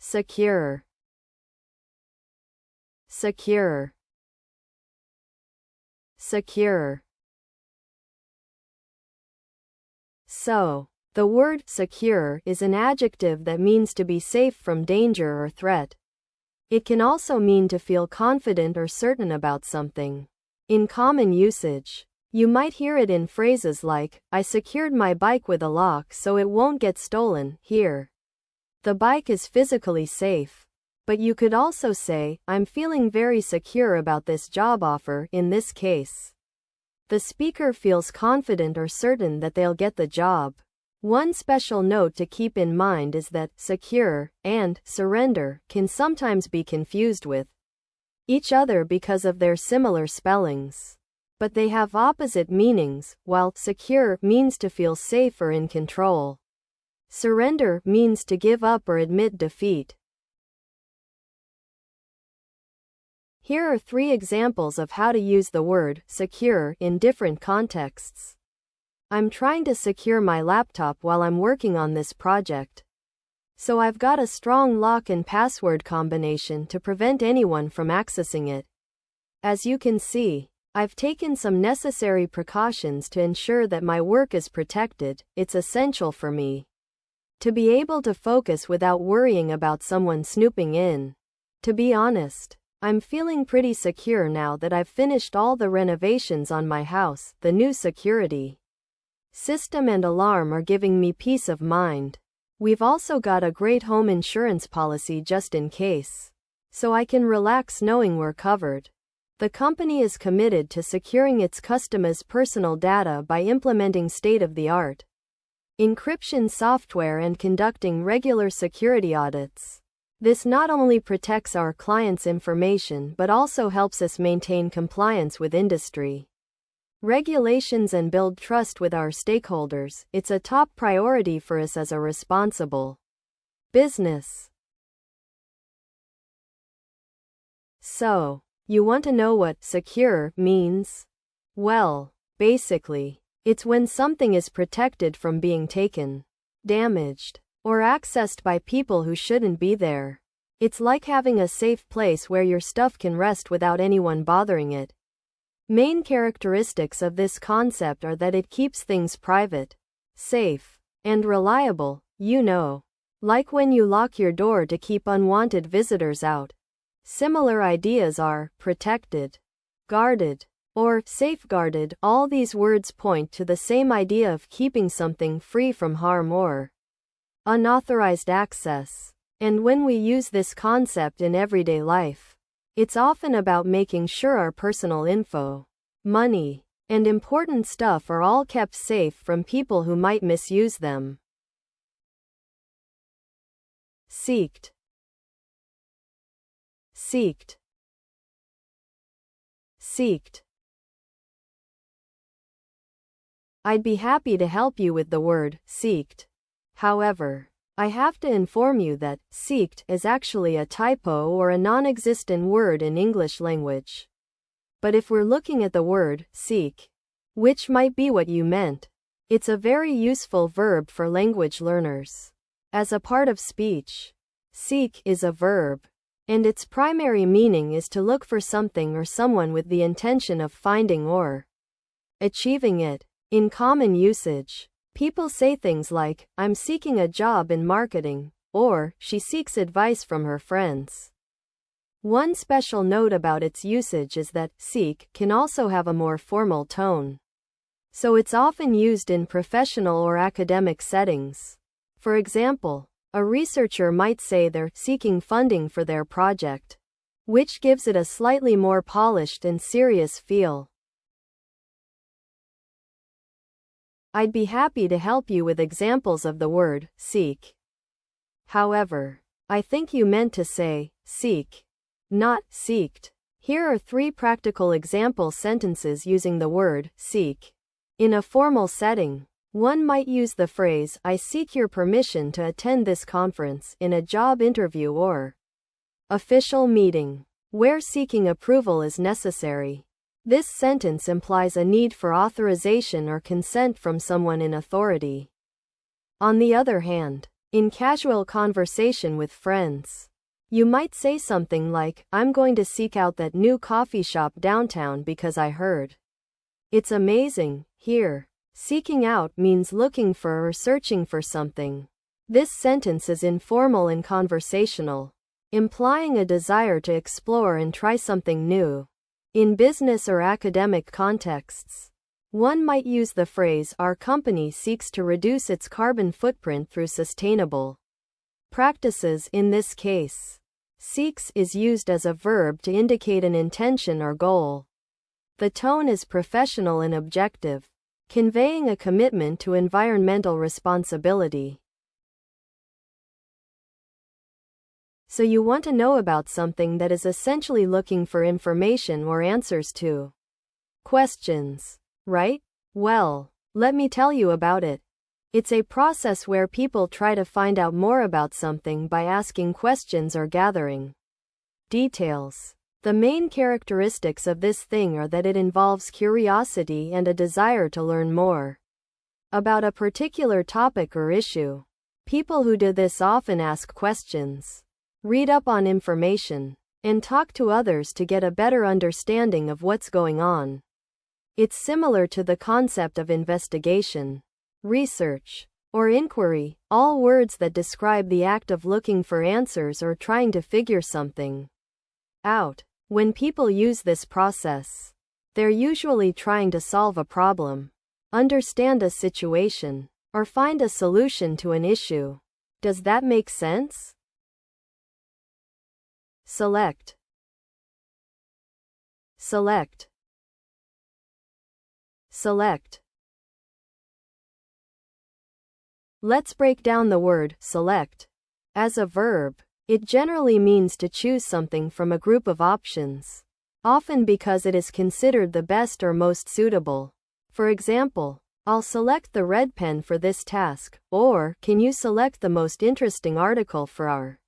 secure, secure, secure. So, the word secure is an adjective that means to be safe from danger or threat. It can also mean to feel confident or certain about something. In common usage, you might hear it in phrases like, I secured my bike with a lock so it won't get stolen. Here, the bike is physically safe. But you could also say, I'm feeling very secure about this job offer. In this case, the speaker feels confident or certain that they'll get the job. One special note to keep in mind is that secure and surrender can sometimes be confused with each other because of their similar spellings. But they have opposite meanings. While secure means to feel safe or in control, surrender means to give up or admit defeat. Here are 3 examples of how to use the word secure in different contexts. I'm trying to secure my laptop while I'm working on this project. So I've got a strong lock and password combination to prevent anyone from accessing it. As you can see, I've taken some necessary precautions to ensure that my work is protected. It's essential for me to be able to focus without worrying about someone snooping in. To be honest, I'm feeling pretty secure now that I've finished all the renovations on my house. The new security system and alarm are giving me peace of mind. We've also got a great home insurance policy just in case, so I can relax knowing we're covered. The company is committed to securing its customers' personal data by implementing state-of-the-art encryption software and conducting regular security audits. This not only protects our clients' information but also helps us maintain compliance with industry regulations and build trust with our stakeholders. It's a top priority for us as a responsible business. So, you want to know what secure means? Well, basically, it's when something is protected from being taken, damaged, or accessed by people who shouldn't be there. It's like having a safe place where your stuff can rest without anyone bothering it. Main characteristics of this concept are that it keeps things private, safe, and reliable, like when you lock your door to keep unwanted visitors out. Similar ideas are protected, guarded, or safeguarded. All these words point to the same idea of keeping something free from harm or unauthorized access. And when we use this concept in everyday life, it's often about making sure our personal info, money, and important stuff are all kept safe from people who might misuse them. Seeked, seeked, seeked. I'd be happy to help you with the word seeked. However, I have to inform you that seeked is actually a typo or a non-existent word in English language. But if we're looking at the word seek, which might be what you meant, it's a very useful verb for language learners. As a part of speech, seek is a verb, and its primary meaning is to look for something or someone with the intention of finding or achieving it. In common usage, people say things like, I'm seeking a job in marketing, or, she seeks advice from her friends. One special note about its usage is that seek can also have a more formal tone. So it's often used in professional or academic settings. For example, a researcher might say they're seeking funding for their project, which gives it a slightly more polished and serious feel. I'd be happy to help you with examples of the word seek. However, I think you meant to say seek, not seeked. Here are 3 practical example sentences using the word seek. In a formal setting, one might use the phrase, I seek your permission to attend this conference, in a job interview or official meeting, where seeking approval is necessary. This sentence implies a need for authorization or consent from someone in authority. On the other hand, In casual conversation with friends, you might say something like, I'm going to seek out that new coffee shop downtown because I heard it's amazing. Here, seeking out means looking for or searching for something. This sentence is informal and conversational, implying a desire to explore and try something new. In business or academic contexts, one might use the phrase, our company seeks to reduce its carbon footprint through sustainable practices. In this case, seeks is used as a verb to indicate an intention or goal. The tone is professional and objective, conveying a commitment to environmental responsibility. So you want to know about something that is essentially looking for information or answers to questions, right? Well, let me tell you about it. It's a process where people try to find out more about something by asking questions or gathering details. The main characteristics of this thing are that it involves curiosity and a desire to learn more about a particular topic or issue. People who do this often ask questions, read up on information, and talk to others to get a better understanding of what's going on. It's similar to the concept of investigation, research, or inquiry, all words that describe the act of looking for answers or trying to figure something out. When people use this process, they're usually trying to solve a problem, understand a situation, or find a solution to an issue. Does that make sense? Select. Select. Select. Let's break down the word select. As a verb, it generally means to choose something from a group of options, often because it is considered the best or most suitable. For example, I'll select the red pen for this task, or can you select the most interesting article for our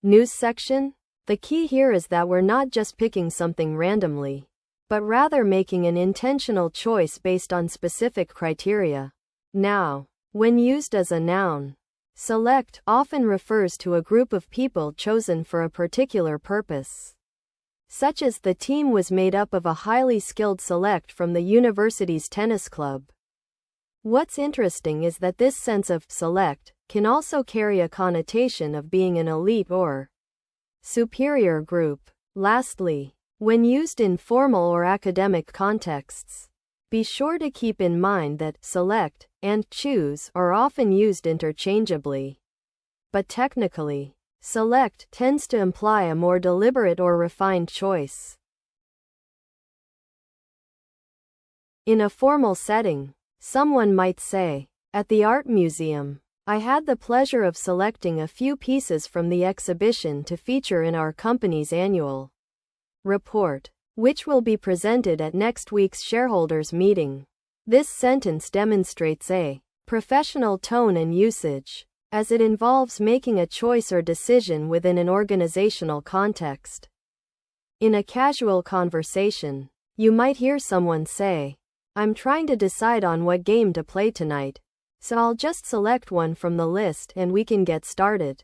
news section? The key here is that we're not just picking something randomly, but rather making an intentional choice based on specific criteria. Now, when used as a noun, select often refers to a group of people chosen for a particular purpose, such as the team was made up of a highly skilled select from the university's tennis club. What's interesting is that this sense of select can also carry a connotation of being an elite or superior group. Lastly, when used in formal or academic contexts, be sure to keep in mind that select and choose are often used interchangeably. But technically, select tends to imply a more deliberate or refined choice. In a formal setting, someone might say, at the art museum, I had the pleasure of selecting a few pieces from the exhibition to feature in our company's annual report, which will be presented at next week's shareholders meeting. This sentence demonstrates a professional tone and usage, as it involves making a choice or decision within an organizational context. In a casual conversation, you might hear someone say, I'm trying to decide on what game to play tonight, so I'll just select one from the list and we can get started.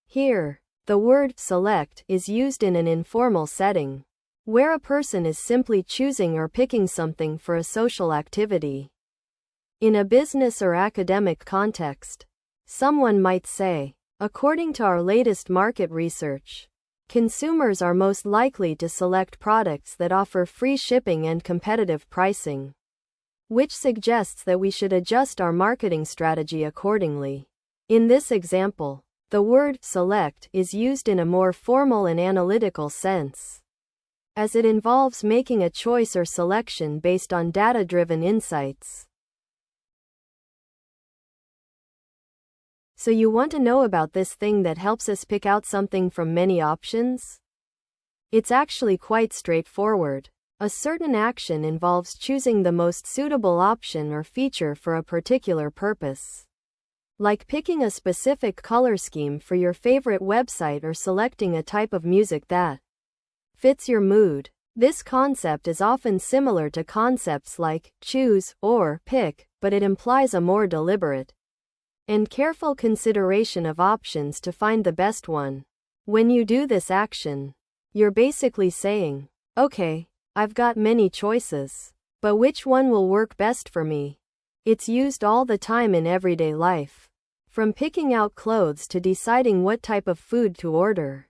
Here, the word select is used in an informal setting, where a person is simply choosing or picking something for a social activity. In a business or academic context, someone might say, according to our latest market research, consumers are most likely to select products that offer free shipping and competitive pricing, which suggests that we should adjust our marketing strategy accordingly. In this example, the word select is used in a more formal and analytical sense, as it involves making a choice or selection based on data-driven insights. So you want to know about this thing that helps us pick out something from many options? It's actually quite straightforward. A certain action involves choosing the most suitable option or feature for a particular purpose, like picking a specific color scheme for your favorite website or selecting a type of music that fits your mood. This concept is often similar to concepts like choose or pick, but it implies a more deliberate and careful consideration of options to find the best one. When you do this action, you're basically saying, okay, I've got many choices, but which one will work best for me? It's used all the time in everyday life, from picking out clothes to deciding what type of food to order.